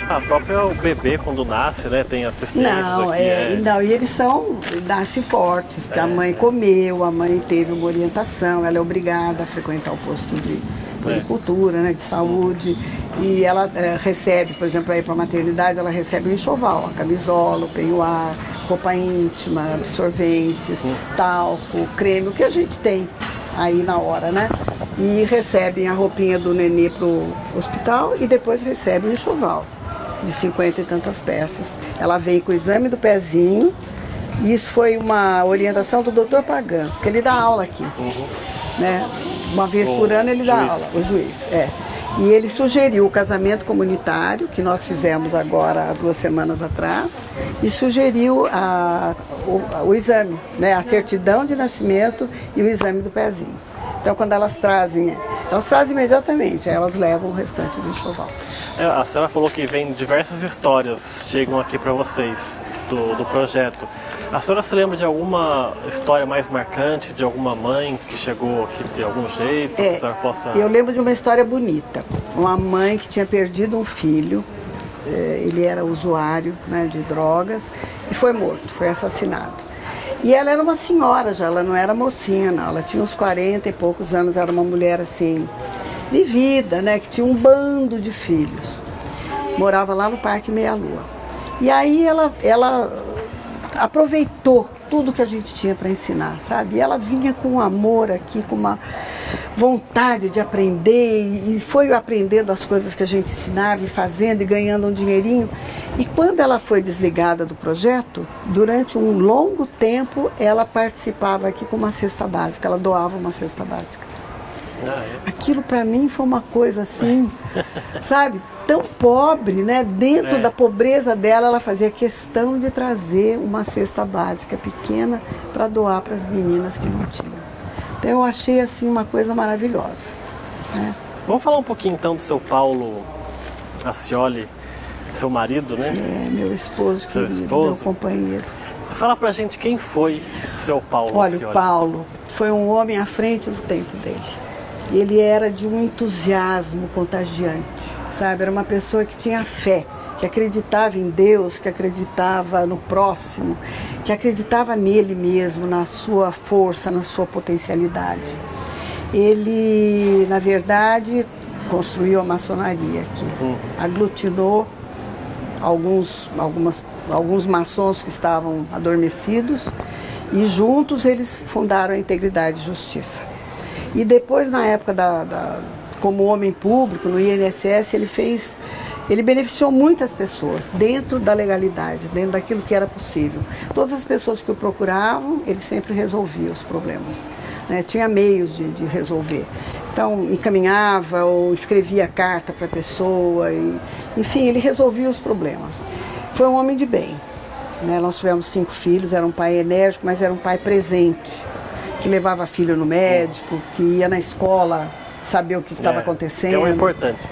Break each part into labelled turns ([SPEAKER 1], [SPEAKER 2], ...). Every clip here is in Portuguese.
[SPEAKER 1] A própria o bebê quando nasce, né, tem assistência
[SPEAKER 2] Não,
[SPEAKER 1] aqui.
[SPEAKER 2] não, e eles nascem fortes, porque a mãe comeu, a mãe teve uma orientação, ela é obrigada a frequentar o posto de puericultura, né, de saúde, e ela recebe, por exemplo, para ir para a maternidade, ela recebe o enxoval, a camisola, o peignoir, roupa íntima, absorventes, talco, creme, o que a gente tem aí na hora, né? E recebem a roupinha do nenê pro hospital e depois recebem o enxoval de 50 e tantas peças. Ela vem com o exame do pezinho, e isso foi uma orientação do Dr. Pagan, porque ele dá aula aqui, né? Uma vez por ano ele dá aula, o juiz, E ele sugeriu o casamento comunitário, que nós fizemos agora há 2 semanas atrás, e sugeriu o exame, né? A certidão de nascimento e o exame do pezinho. Então, quando elas trazem imediatamente, elas levam o restante do enxoval.
[SPEAKER 1] A senhora falou que vem diversas histórias, chegam aqui para vocês do projeto. A senhora se lembra de alguma história mais marcante, de alguma mãe que chegou aqui de algum jeito? Que a senhora possa...
[SPEAKER 2] Eu lembro de uma história bonita. Uma mãe que tinha perdido um filho, ele era usuário, né, de drogas, e foi morto, foi assassinado. E ela era uma senhora já, ela não era mocinha não, ela tinha uns 40 e poucos anos, era uma mulher assim, vivida, né, que tinha um bando de filhos. Morava lá no Parque Meia Lua. E aí ela aproveitou tudo que a gente tinha para ensinar, sabe? E ela vinha com um amor aqui, com uma vontade de aprender, e foi aprendendo as coisas que a gente ensinava, e fazendo, e ganhando um dinheirinho. E quando ela foi desligada do projeto, durante um longo tempo, ela participava aqui com uma cesta básica, ela doava uma cesta básica. Aquilo para mim foi uma coisa assim, sabe, tão pobre, né? Dentro da pobreza dela, ela fazia questão de trazer uma cesta básica pequena para doar para as meninas que não tinham. Então eu achei assim uma coisa maravilhosa, né?
[SPEAKER 1] Vamos falar um pouquinho então do seu Paulo Ascioli, seu marido, né?
[SPEAKER 2] Meu esposo,
[SPEAKER 1] seu
[SPEAKER 2] querido,
[SPEAKER 1] esposo.
[SPEAKER 2] meu companheiro.
[SPEAKER 1] Fala pra gente quem foi o seu Paulo
[SPEAKER 2] Olha,
[SPEAKER 1] Ascioli.
[SPEAKER 2] o Paulo foi um homem à frente do tempo dele. Ele era de um entusiasmo contagiante, sabe? Era uma pessoa que tinha fé, que acreditava em Deus, que acreditava no próximo, que acreditava nele mesmo, na sua força, na sua potencialidade. Ele, na verdade, construiu a maçonaria aqui, aglutinou alguns maçons que estavam adormecidos, e juntos eles fundaram a Integridade e Justiça. E depois, na época como homem público, no INSS, ele beneficiou muitas pessoas dentro da legalidade, dentro daquilo que era possível. Todas as pessoas que o procuravam, ele sempre resolvia os problemas, né? Tinha meios de resolver. Então, encaminhava ou escrevia carta para a pessoa, enfim, ele resolvia os problemas. Foi um homem de bem, né? Nós tivemos 5 filhos, era um pai enérgico, mas era um pai presente, que levava filho no médico, que ia na escola saber o que estava acontecendo.
[SPEAKER 1] Que é o importante.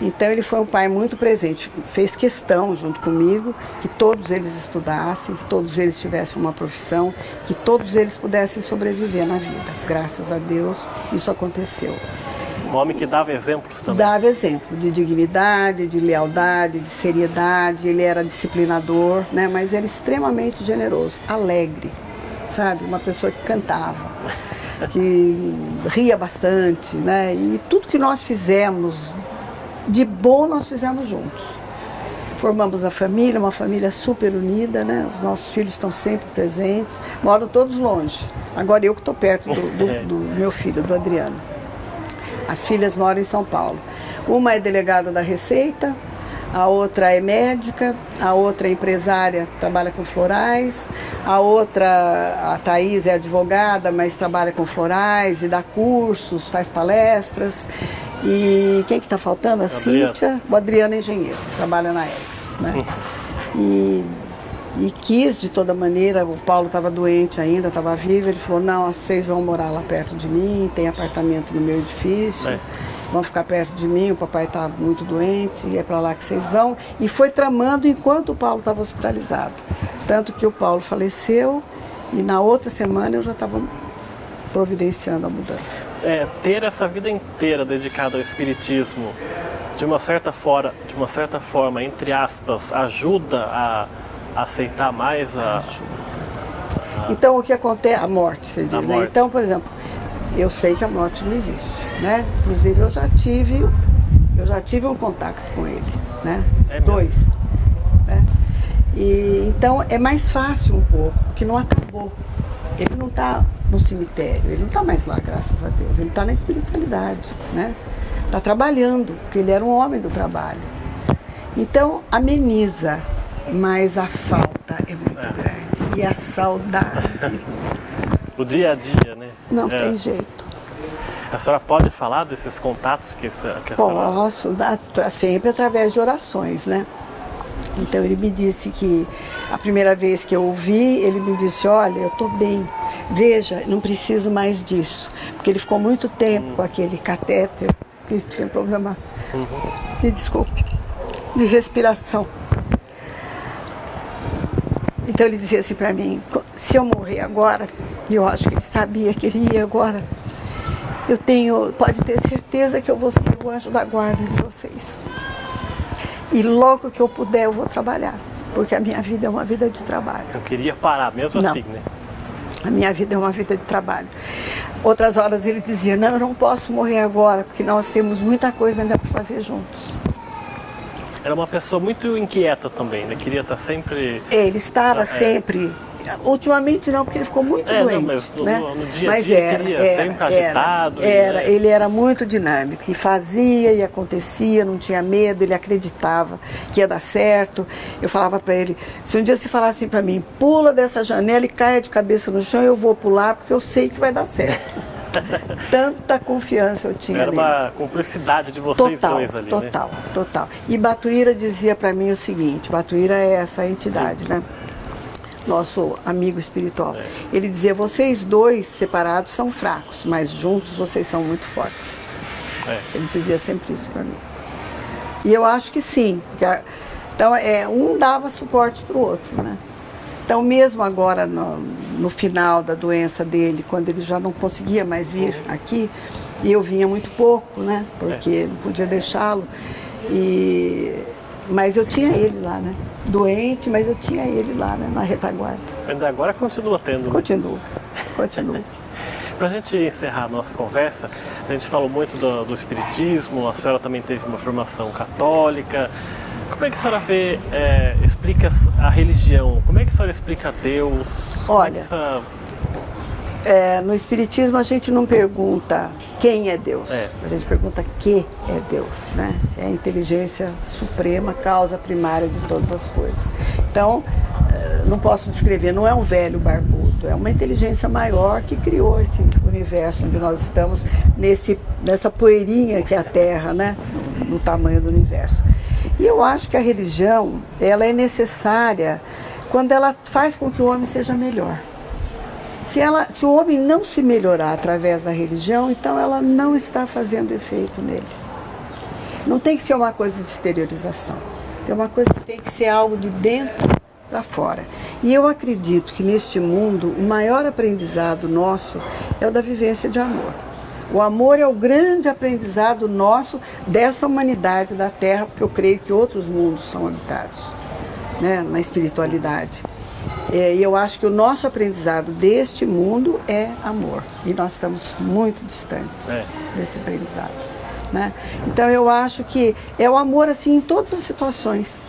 [SPEAKER 2] Então ele foi um pai muito presente, fez questão junto comigo que todos eles estudassem, que todos eles tivessem uma profissão, que todos eles pudessem sobreviver na vida. Graças a Deus isso aconteceu.
[SPEAKER 1] Um homem que dava exemplos também.
[SPEAKER 2] Dava exemplo de dignidade, de lealdade, de seriedade, ele era disciplinador, né? Mas era extremamente generoso, alegre, sabe? Uma pessoa que cantava, que ria bastante, né? E tudo que nós fizemos de bom nós fizemos juntos. Formamos a família, uma família super unida, né? Os nossos filhos estão sempre presentes, moram todos longe. Agora eu que estou perto do meu filho, do Adriano. As filhas moram em São Paulo. Uma é delegada da Receita, a outra é médica, a outra é empresária, trabalha com florais, a outra, a Thaís, é advogada, mas trabalha com florais e dá cursos, faz palestras. E quem que está faltando? A Cíntia, o Adriano é engenheiro, trabalha na Ex, né? E quis, de toda maneira, o Paulo estava doente ainda, estava vivo, ele falou, não, vocês vão morar lá perto de mim, tem apartamento no meu edifício, vão ficar perto de mim, o papai está muito doente, e é para lá que vocês vão. E foi tramando enquanto o Paulo estava hospitalizado. Tanto que o Paulo faleceu, e na outra semana eu já estava providenciando a mudança.
[SPEAKER 1] Ter essa vida inteira dedicada ao espiritismo de uma certa forma, entre aspas, ajuda a aceitar mais a...
[SPEAKER 2] Então o que acontece? A morte, você diz, né?
[SPEAKER 1] morte.
[SPEAKER 2] Então, por exemplo, eu sei que a morte não existe, né? Inclusive eu já tive um contato com ele, né?
[SPEAKER 1] É mesmo?
[SPEAKER 2] 2. Né? E então é mais fácil um pouco, porque não acabou. Ele não está no cemitério, ele não está mais lá, graças a Deus. Ele está na espiritualidade, né? Está trabalhando, porque ele era um homem do trabalho. Então ameniza, mas a falta é muito grande. E a saudade.
[SPEAKER 1] O dia a dia, né?
[SPEAKER 2] Não tem jeito.
[SPEAKER 1] A senhora pode falar desses contatos que a senhora...
[SPEAKER 2] Posso, sempre através de orações, né? Então ele me disse que a primeira vez que eu ouvi, ele me disse, olha, eu estou bem, veja, não preciso mais disso. Porque ele ficou muito tempo com aquele catéter, que tinha problema, me desculpe, de respiração. Então ele dizia assim para mim, se eu morrer agora, e eu acho que ele sabia que ele ia agora, pode ter certeza que eu vou ser o anjo da guarda de vocês. E logo que eu puder eu vou trabalhar, porque a minha vida é uma vida de trabalho.
[SPEAKER 1] Eu queria parar, mesmo
[SPEAKER 2] Não.
[SPEAKER 1] assim, né?
[SPEAKER 2] A minha vida é uma vida de trabalho. Outras horas ele dizia, não, eu não posso morrer agora, porque nós temos muita coisa ainda para fazer juntos.
[SPEAKER 1] Era uma pessoa muito inquieta também, né? Queria estar sempre...
[SPEAKER 2] Ele estava sempre... Ultimamente não, porque ele ficou muito doente.
[SPEAKER 1] Não, mas
[SPEAKER 2] né?
[SPEAKER 1] no dia a dia queria sempre agitado.
[SPEAKER 2] Ele era muito dinâmico, e fazia e acontecia, não tinha medo, ele acreditava que ia dar certo. Eu falava para ele, se um dia você falar assim para mim, pula dessa janela e caia de cabeça no chão, eu vou pular porque eu sei que vai dar certo. Tanta confiança eu tinha
[SPEAKER 1] Era
[SPEAKER 2] nele.
[SPEAKER 1] uma cumplicidade de vocês dois ali, né?
[SPEAKER 2] Total. E Batuíra dizia para mim o seguinte, Batuíra é essa entidade, né? Nosso amigo espiritual. Ele dizia, vocês dois separados são fracos, mas juntos vocês são muito fortes. Ele dizia sempre isso para mim. E eu acho que sim. Então, um dava suporte para o outro, né? Então, mesmo agora, no final da doença dele, quando ele já não conseguia mais vir aqui, e eu vinha muito pouco, né? Porque não podia deixá-lo. Mas eu tinha ele lá, né? Doente, mas eu tinha ele lá, né? Na retaguarda.
[SPEAKER 1] Ainda agora continua tendo. Né?
[SPEAKER 2] Continua.
[SPEAKER 1] Para a gente encerrar a nossa conversa, a gente falou muito do espiritismo, a senhora também teve uma formação católica. Como é que a senhora explica a religião? Como é que a senhora explica Deus?
[SPEAKER 2] Olha, no espiritismo a gente não pergunta quem é Deus, a gente pergunta que é Deus, né? É a inteligência suprema, causa primária de todas as coisas. Então, não posso descrever, não é um velho barbudo, é uma inteligência maior que criou esse universo onde nós estamos, nessa poeirinha que é a Terra, né? No tamanho do universo. E eu acho que a religião, ela é necessária quando ela faz com que o homem seja melhor. Se o homem não se melhorar através da religião, então ela não está fazendo efeito nele. Não tem que ser uma coisa de exteriorização. É uma coisa que tem que ser algo de dentro para fora. E eu acredito que neste mundo, o maior aprendizado nosso é o da vivência de amor. O amor é o grande aprendizado nosso dessa humanidade da Terra, porque eu creio que outros mundos são habitados, né, na espiritualidade. E eu acho que o nosso aprendizado deste mundo é amor. E nós estamos muito distantes desse aprendizado, né? Então eu acho que é o amor assim em todas as situações.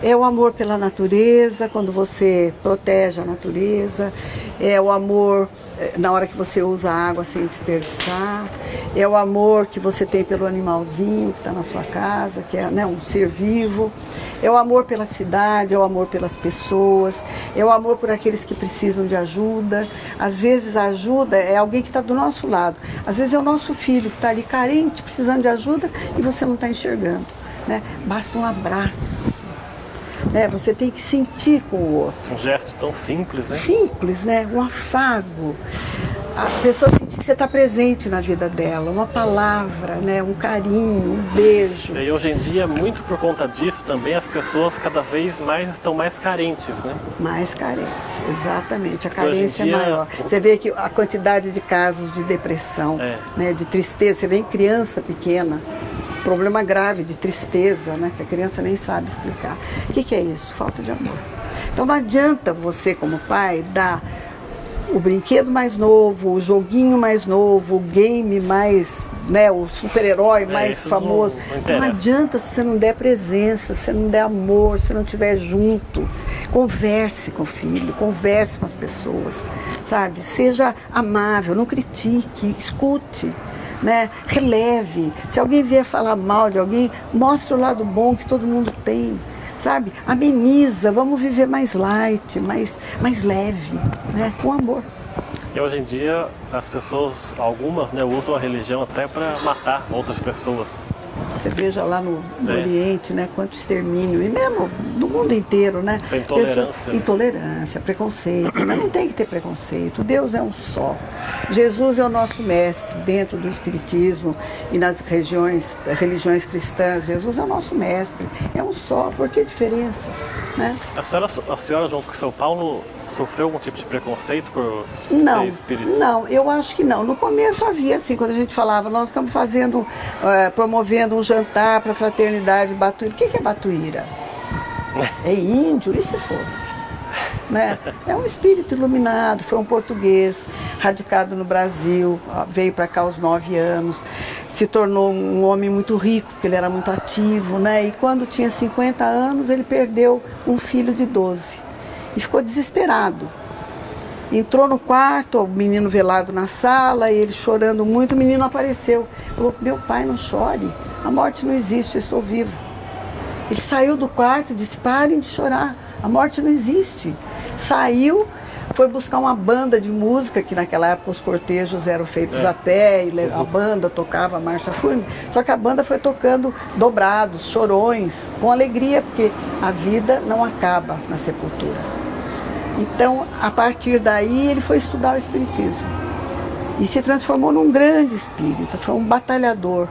[SPEAKER 2] É o amor pela natureza, quando você protege a natureza. É o amor na hora que você usa a água sem desperdiçar. É o amor que você tem pelo animalzinho que está na sua casa, que é, né, um ser vivo. É o amor pela cidade, é o amor pelas pessoas, é o amor por aqueles que precisam de ajuda. Às vezes a ajuda é alguém que está do nosso lado. Às vezes é o nosso filho que está ali carente, precisando de ajuda e você não está enxergando, né? Basta um abraço. Você tem que sentir com o outro.
[SPEAKER 1] Um gesto tão simples, né?
[SPEAKER 2] Simples, né? Um afago. A pessoa sentir que você está presente na vida dela, uma palavra, né? Um carinho, um beijo.
[SPEAKER 1] E hoje em dia, muito por conta disso também, as pessoas cada vez mais estão mais carentes, né?
[SPEAKER 2] Mais carentes, exatamente. A carência é maior. Você vê que a quantidade de casos de depressão, né? De tristeza, você vê em criança pequena, problema grave de tristeza, né? Que a criança nem sabe explicar. O que é isso? Falta de amor. Então não adianta você, como pai, dar o brinquedo mais novo, o joguinho mais novo, o game mais, né, o super-herói mais famoso. Não adianta se você não der presença, se você não der amor, se não estiver junto. Converse com o filho, converse com as pessoas, sabe? Seja amável, não critique, escute, né? Releve. Se alguém vier falar mal de alguém, mostre o lado bom que todo mundo tem. Sabe? Ameniza, vamos viver mais light, mais leve, né? Com amor.
[SPEAKER 1] E hoje em dia as pessoas, algumas, né, usam a religião até para matar outras pessoas.
[SPEAKER 2] Você veja lá no Oriente, né, quanto extermínio, e mesmo no mundo inteiro, né?
[SPEAKER 1] Essa intolerância.
[SPEAKER 2] Intolerância, preconceito, mas não tem que ter preconceito. Deus é um só. Jesus é o nosso mestre dentro do Espiritismo e nas religiões cristãs. Jesus é o nosso mestre, é um só. Por que diferenças, né?
[SPEAKER 1] A senhora junto com São Paulo sofreu algum tipo de preconceito por
[SPEAKER 2] não,
[SPEAKER 1] ser espírita?
[SPEAKER 2] Não, eu acho que não. No começo havia, assim, quando a gente falava, nós estamos fazendo, promovendo um jantar para a fraternidade Batuíra. O que é Batuíra? É índio? E se fosse? Né? É um espírito iluminado, foi um português, radicado no Brasil, veio para cá aos 9 anos, se tornou um homem muito rico, porque ele era muito ativo, né? E quando tinha 50 anos, ele perdeu um filho de 12 e ficou desesperado. Entrou no quarto, o menino velado na sala, e ele chorando muito, o menino apareceu. Falou: meu pai, não chore, a morte não existe, eu estou vivo. Ele saiu do quarto e disse: parem de chorar, a morte não existe. Saiu, foi buscar uma banda de música, que naquela época os cortejos eram feitos a pé, e a banda tocava a marcha fúnebre, só que a banda foi tocando dobrados, chorões, com alegria, porque a vida não acaba na sepultura. Então, a partir daí, ele foi estudar o Espiritismo e se transformou num grande espírita, foi um batalhador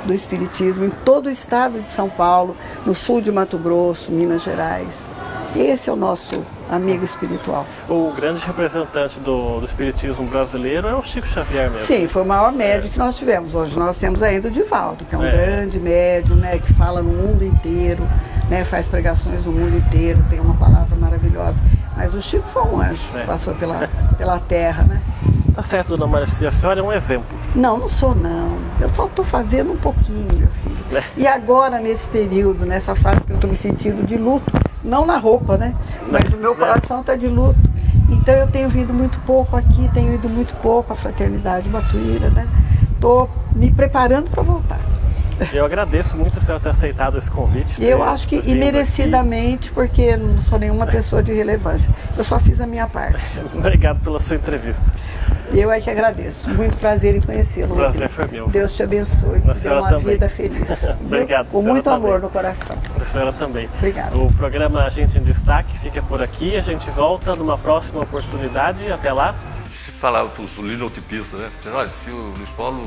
[SPEAKER 2] do Espiritismo em todo o estado de São Paulo, no sul de Mato Grosso, Minas Gerais. Esse é o nosso amigo espiritual.
[SPEAKER 1] O grande representante do espiritismo brasileiro é o Chico Xavier mesmo.
[SPEAKER 2] Sim, foi o maior médium que nós tivemos. Hoje nós temos ainda o Divaldo, que é um grande médium, né, que fala no mundo inteiro, né, faz pregações no mundo inteiro, tem uma palavra maravilhosa. Mas o Chico foi um anjo, passou pela terra, né?
[SPEAKER 1] Tá certo, dona Marcia, a senhora é um exemplo.
[SPEAKER 2] Não, não sou não. Eu tô fazendo um pouquinho, meu filho. E agora, nesse período, nessa fase que eu estou me sentindo de luto, não na roupa, né? Mas o meu coração está de luto. Então eu tenho vindo muito pouco aqui, tenho ido muito pouco à Fraternidade Batuíra, né? Estou me preparando para voltar.
[SPEAKER 1] Eu agradeço muito a senhora ter aceitado esse convite.
[SPEAKER 2] Eu acho que imerecidamente, porque não sou nenhuma pessoa de relevância. Eu só fiz a minha parte.
[SPEAKER 1] Obrigado pela sua entrevista.
[SPEAKER 2] Eu é que agradeço. Muito prazer em conhecê-lo.
[SPEAKER 1] O prazer foi meu.
[SPEAKER 2] Deus te abençoe. Te dê uma vida feliz.
[SPEAKER 1] Obrigado.
[SPEAKER 2] Com muito amor no coração.
[SPEAKER 1] A senhora também.
[SPEAKER 2] Obrigada.
[SPEAKER 1] O programa A Gente em Destaque fica por aqui. A gente volta numa próxima oportunidade. Até lá.
[SPEAKER 3] Se falava para os linotipistas, né? Olha, se o Luiz Paulo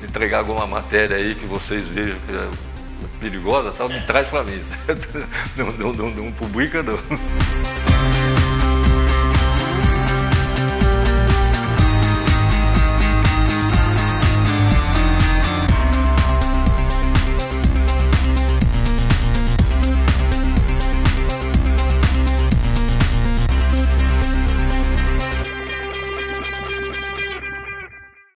[SPEAKER 3] entregar alguma matéria aí que vocês vejam que é perigosa, tal, me traz para mim. Não publica, não.